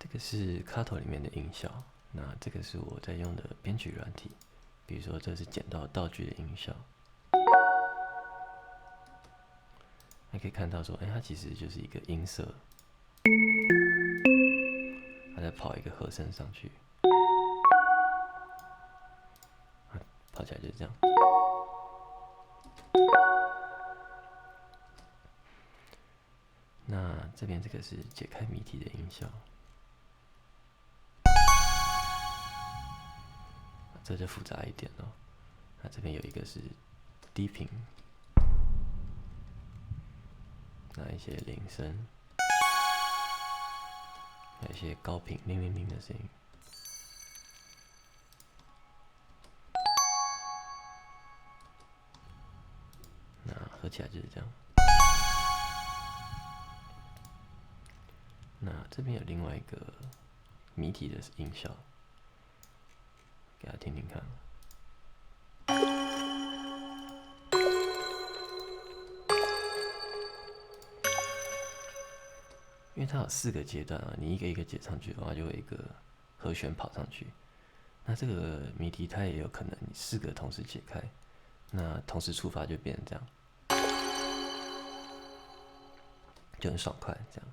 这个是 Kato 里面的音效，那这个是我在用的编曲软体，比如说这是捡到道具的音效，还可以看到说，它其实就是一个音色，它再跑一个和声上去，跑起来就是这样。那这边这个是解开谜题的音效，这就复杂一点了。那这边有一个是低频，那一些铃声，还有一些高频铃铃铃的声音。那合起来就是这样。那这边有另外一个谜题的音效，给大家听听看。因为它有4个阶段啊，你一个一个解上去的话，就会有一个和弦跑上去。那这个谜题它也有可能你4个同时解开，那同时触发就变成这样，就很爽快这样。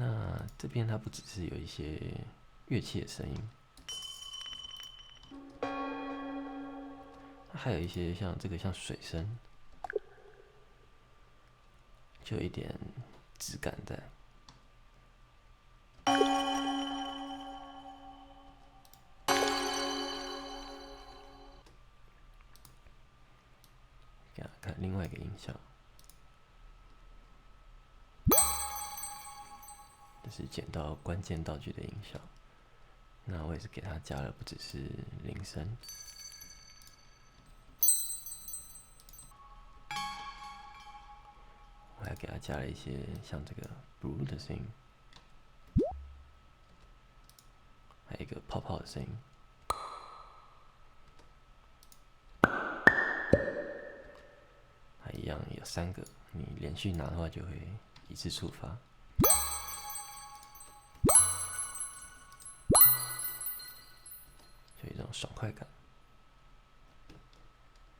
那这边它不只是有一些乐器的声音，它还有一些像这个像水声，就有一点质感在。给大家看另外一个音效，这是捡到关键道具的音效。那我也是给它加了不只是铃声，我还给它加了一些像这个 blue 的声音，还有一个泡泡的声音，还一样有3个，你连续拿的话就会一次触发。就有一种爽快感。